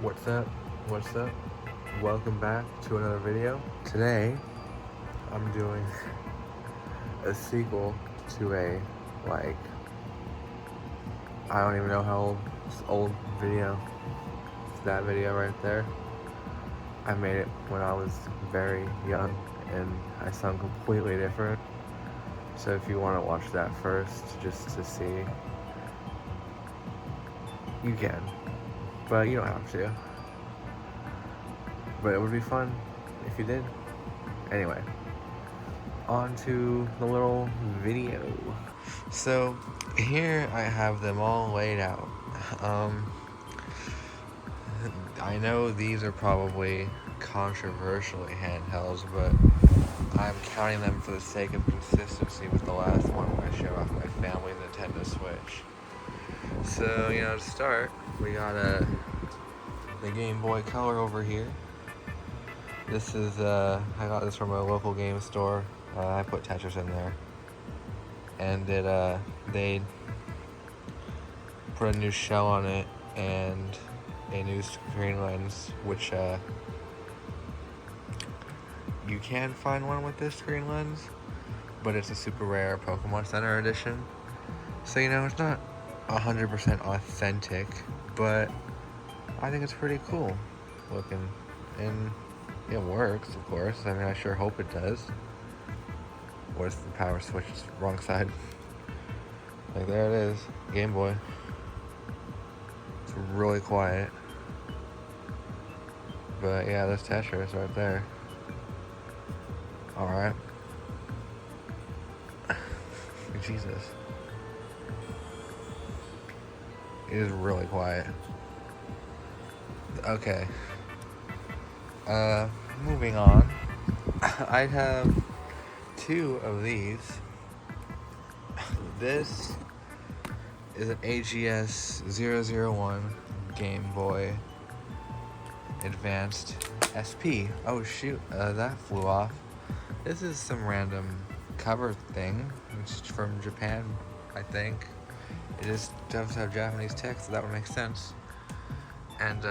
What's up? What's up? Welcome back to another video. Today, I'm doing a sequel to like, I don't even know how old video. It's that video right there. I made it when I was very young and I sound completely different. So if you want to watch that first, just to see, you can. But you don't have to. But it would be fun if you did. Anyway, on to the little video. So here I have them all laid out. I know these are probably controversially handhelds, but I'm counting them for the sake of consistency with the last one I showed off my family Nintendo Switch. So, to start, we got the Game Boy Color over here. This is, I got this from a local game store. I put Tetris in there. And they put a new shell on it and a new screen lens, which, you can find one with this screen lens, but it's a super rare Pokemon Center edition. So, it's not 100% authentic, but I think it's pretty cool looking. And it works, of course. I mean, I sure hope it does. Where's the power switch? It's wrong side. Like, there it is. Game Boy. It's really quiet. But yeah, there's Tetris right there. Alright. Jesus. It is really quiet. Okay. Moving on. I have two of these. This is an AGS 001 Game Boy Advanced SP. Oh shoot, that flew off. This is some random cover thing. It's from Japan, I think. It just does have Japanese text, so that would make sense. And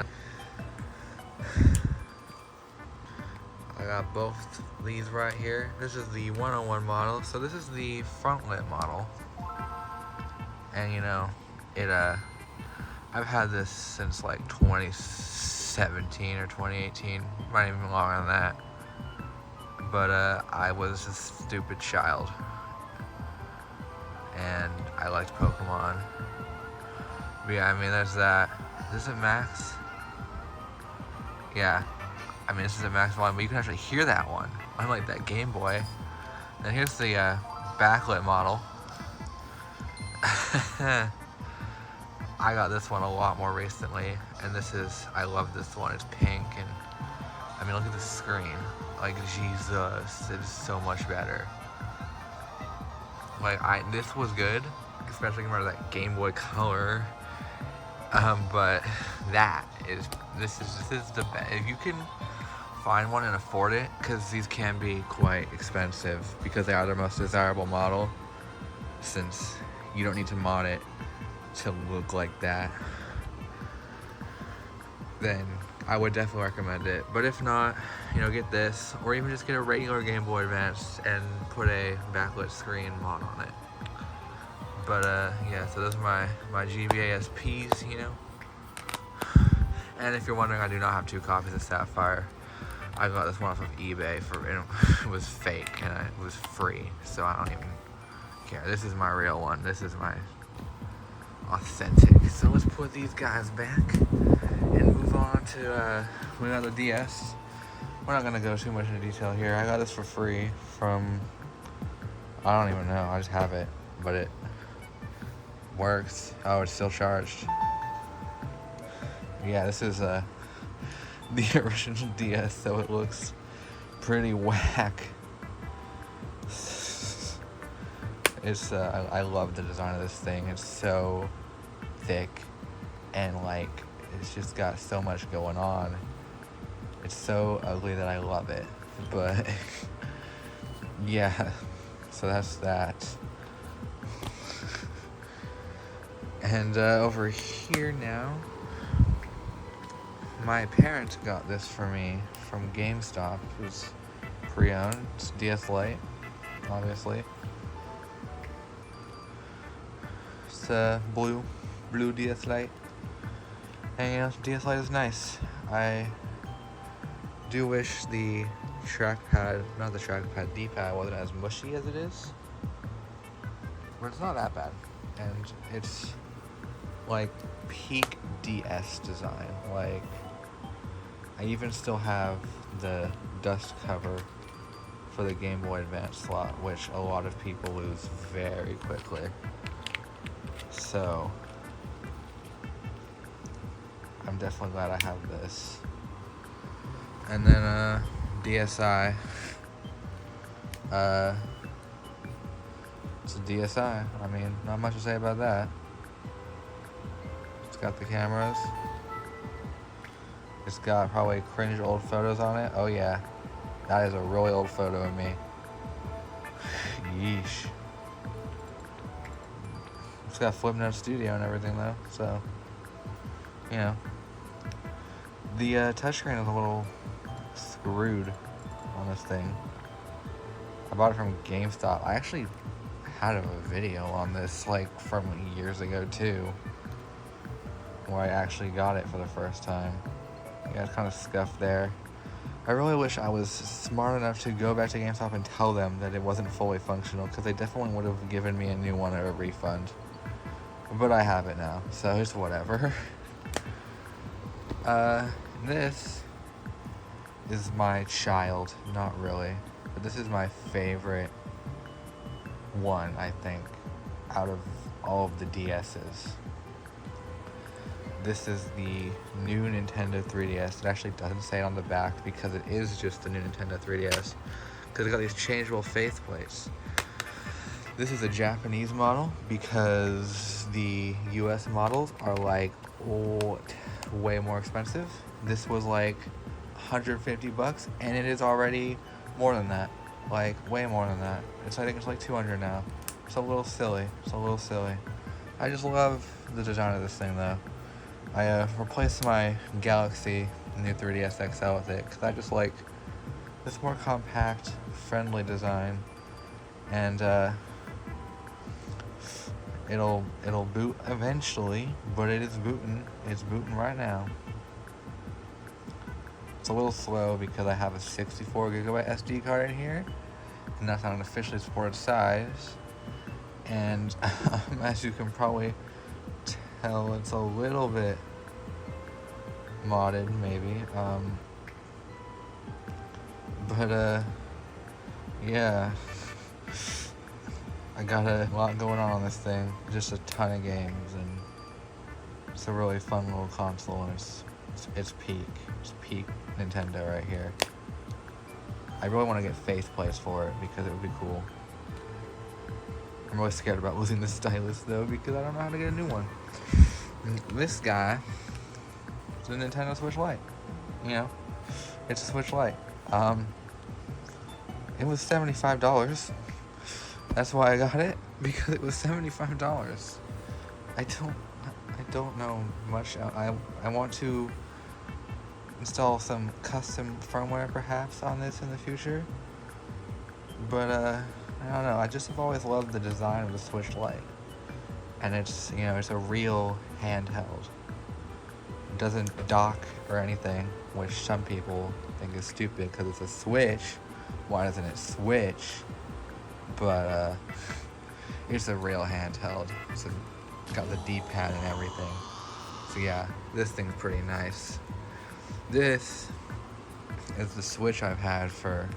I got both these right here. This is the 101 model, so this is the front-lit model. And I've had this since like 2017 or 2018, not even longer than that. But I was a stupid child, and I liked Pokemon. But yeah, I mean, there's that. Is this a max? Yeah. I mean, this is a max volume, but you can actually hear that one, unlike that Game Boy. And here's the backlit model. I got this one a lot more recently, and I love this one. It's pink, and I mean, look at the screen. Like, Jesus, it is so much better. Like, this was good, especially compared to that Game Boy Color. But this is the best. If you can find one and afford it, because these can be quite expensive, because they are their most desirable model, since you don't need to mod it to look like that, then I would definitely recommend it. But if not, get this, or even just get a regular Game Boy Advance and put a backlit screen mod on it. But yeah, so those are my GBA SPs, And if you're wondering, I do not have two copies of Sapphire. I got this one off of eBay it was fake and it was free, so I don't even care. This is my real one. This is my authentic. So let's put these guys back and move on to we got the DS. We're not gonna go too much into detail here. I got this for free from, I don't even know. I just have it, but it works. Oh, it's still charged. Yeah, this is the original DS, so it looks pretty whack. It's I love the design of this thing. It's so thick and like it's just got so much going on. It's so ugly that I love it. But yeah, so that's that. And over here now, my parents got this for me from GameStop. It was pre-owned. It's DS Lite, obviously. It's a blue DS Lite. And you know, DS Lite is nice. I do wish the D-pad wasn't as mushy as it is. But it's not that bad. And it's like peak DS design. Like, I even still have the dust cover for the Game Boy Advance slot, which a lot of people lose very quickly. So, I'm definitely glad I have this. And then, DSi. It's a DSi. I mean, not much to say about that. It's got the cameras. It's got probably cringe old photos on it. Oh yeah, that is a really old photo of me. Yeesh. It's got Flipnote Studio and everything though, so, you know. The touchscreen is a little screwed on this thing. I bought it from GameStop. I actually had a video on this like from years ago too, where I actually got it for the first time. Yeah, it's kind of scuffed there. I really wish I was smart enough to go back to GameStop and tell them that it wasn't fully functional, because they definitely would have given me a new one or a refund. But I have it now, so it's whatever. This is my child, not really, but this is my favorite one, I think, out of all of the DS's. This is the new Nintendo 3DS. It actually doesn't say it on the back because it is just the new Nintendo 3DS, because it got these changeable faceplates. This is a Japanese model because the US models are like way more expensive. This was like $150 and it is already more than that. Like way more than that. I think it's like $200 now. It's a little silly. I just love the design of this thing though. I replaced my Galaxy new 3DS XL with it because I just like this more compact, friendly design, and it'll boot eventually, but it is booting. It's booting right now. It's a little slow because I have a 64GB SD card in here, and that's not an officially supported size. And as you can probably tell, it's a little bit modded, maybe. But yeah. I got a lot going on this thing. Just a ton of games, and it's a really fun little console, and it's peak. It's peak Nintendo right here. I really want to get faceplates for it because it would be cool. I'm really scared about losing the stylus though because I don't know how to get a new one. This guy is a Nintendo Switch Lite. You know, it's a Switch Lite. It was $75. That's why I got it, because it was $75. I don't know much. I want to install some custom firmware perhaps on this in the future. But I don't know. I just have always loved the design of the Switch Lite. And it's, you know, it's a real handheld. It doesn't dock or anything, which some people think is stupid because it's a Switch. Why doesn't it switch? But it's a real handheld. It's got the D-pad and everything. So yeah, this thing's pretty nice. This is the Switch I've had for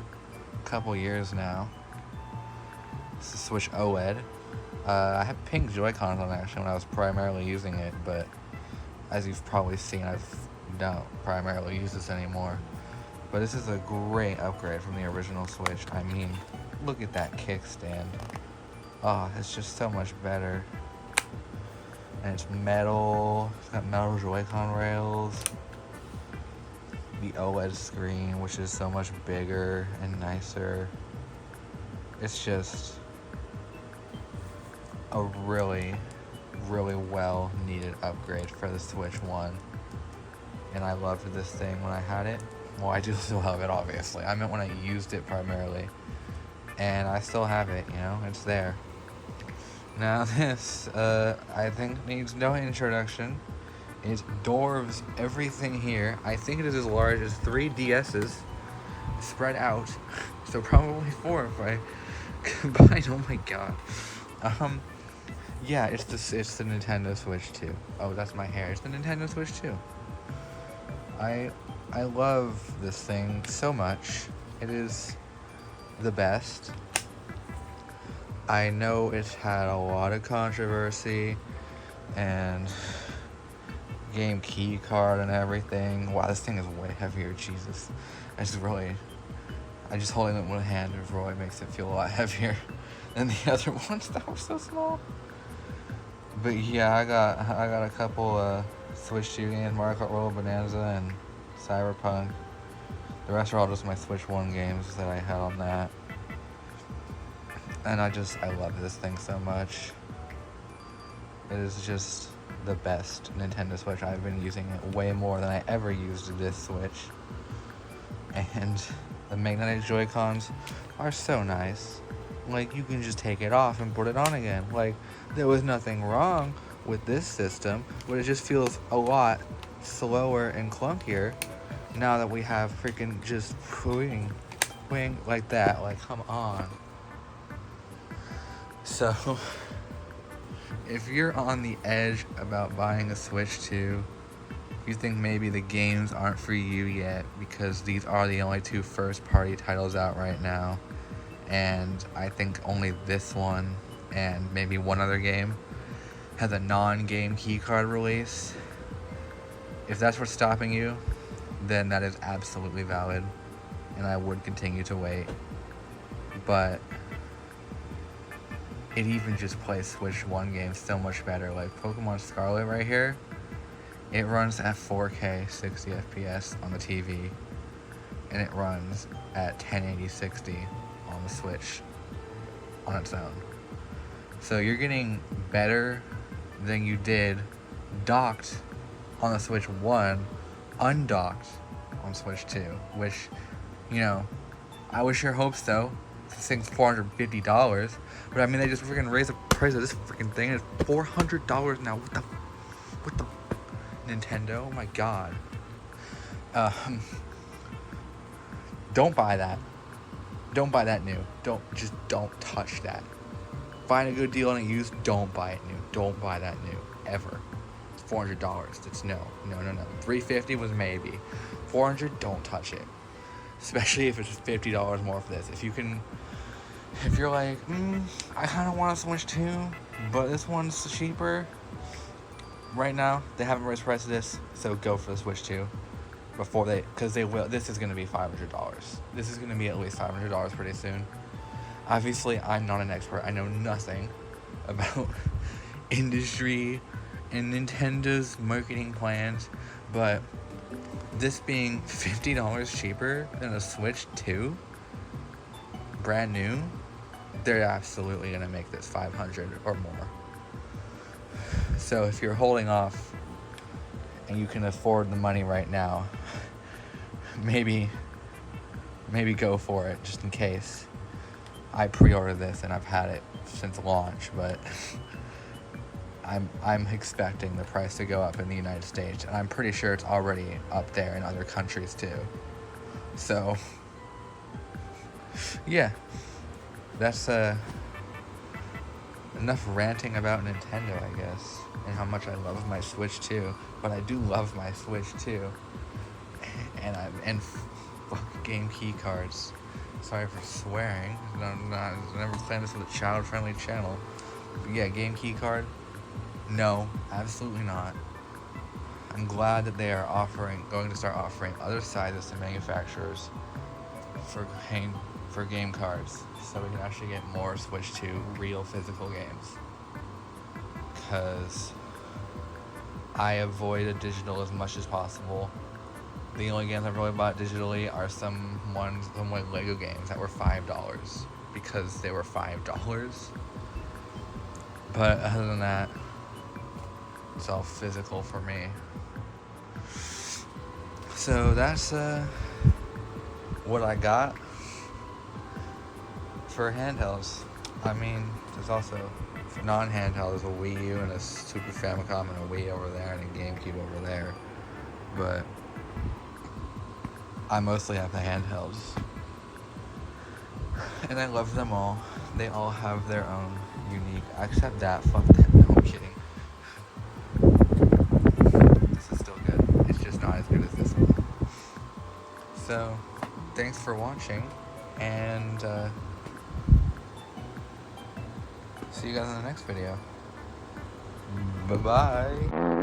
a couple years now. It's the Switch OLED. I had pink Joy-Cons on actually when I was primarily using it, but as you've probably seen, I don't primarily use this anymore. But this is a great upgrade from the original Switch. I mean, look at that kickstand. Oh, it's just so much better. And it's metal. It's got metal Joy-Con rails. The OLED screen, which is so much bigger and nicer. It's just a really, really well needed upgrade for the Switch 1. and I loved this thing when I had it. Well, I do still love it, obviously. I meant when I used it primarily. And I still have it, you know? It's there. Now this, I think needs no introduction. It dwarves everything here. I think it is as large as 3 DSs spread out. So probably 4 if I combine. Oh my god. Yeah, it's the Nintendo Switch 2. Oh, that's my hair. It's the Nintendo Switch 2. I love this thing so much. It is the best. I know it's had a lot of controversy and game key card and everything. Wow, this thing is way heavier. Jesus, I just holding it in one hand really makes it feel a lot heavier than the other ones that were so small. But yeah, I got a couple Switch 2 games, Mario Kart World Bonanza and Cyberpunk. The rest are all just my Switch 1 games that I had on that. And I love this thing so much. It is just the best Nintendo Switch. I've been using it way more than I ever used this Switch. And the magnetic Joy-Cons are so nice. Like, you can just take it off and put it on again. Like, there was nothing wrong with this system, but it just feels a lot slower and clunkier now that we have freaking just wing like that. Like, come on. So, if you're on the edge about buying a Switch 2, you think maybe the games aren't for you yet because these are the only 2 first-party titles out right now, and I think only this one and maybe one other game has a non-game keycard release. If that's what's stopping you, then that is absolutely valid, and I would continue to wait. But it even just plays Switch 1 games so much better. Like Pokemon Scarlet right here, it runs at 4K 60 FPS on the TV, and it runs at 1080 60 on the Switch on its own. So you're getting better than you did docked on the Switch 1, undocked on Switch 2, which, you know, I would sure hope so. This thing's $450, but I mean, they just freaking raised the price of this freaking thing. It's $400 now. What the Nintendo? Oh my god. Don't buy that. Don't buy that new. Don't touch that. Find a good deal on it used. Don't buy it new. Don't buy that new ever. It's $400. It's no. $350 was maybe. $400. Don't touch it. Especially if it's $50 more for this. If you're like, I kind of want a Switch 2, but this one's cheaper. Right now, they haven't raised the price of this, so go for the Switch 2 because they will. This is going to be $500. This is going to be at least $500 pretty soon. Obviously, I'm not an expert. I know nothing about industry and Nintendo's marketing plans, but this being $50 cheaper than a Switch 2, brand new, they're absolutely going to make this $500 or more. So if you're holding off and you can afford the money right now, maybe go for it just in case. I pre-ordered this and I've had it since launch, but I'm expecting the price to go up in the United States, and I'm pretty sure it's already up there in other countries too. So yeah, that's enough ranting about Nintendo, I guess, and how much I love my Switch 2. But I do love my Switch 2, and fuck game key cards. Sorry for swearing. I never planned this with a child-friendly channel. But yeah, game key card. No, absolutely not. I'm glad that they are going to start offering other sizes to manufacturers for game cards, so we can actually get more Switch 2 real physical games. Because I avoid a digital as much as possible. The only games I've really bought digitally are some like Lego games that were $5 because they were $5. But other than that, it's all physical for me. So that's what I got for handhelds. I mean, there's also for non-handheld, there's a Wii U and a Super Famicom and a Wii over there and a GameCube over there. But I mostly have the handhelds. And I love them all. They all have their own unique, except that, fuck that, no, I'm kidding. This is still good. It's just not as good as this one. So, thanks for watching, and see you guys in the next video. Bye-bye.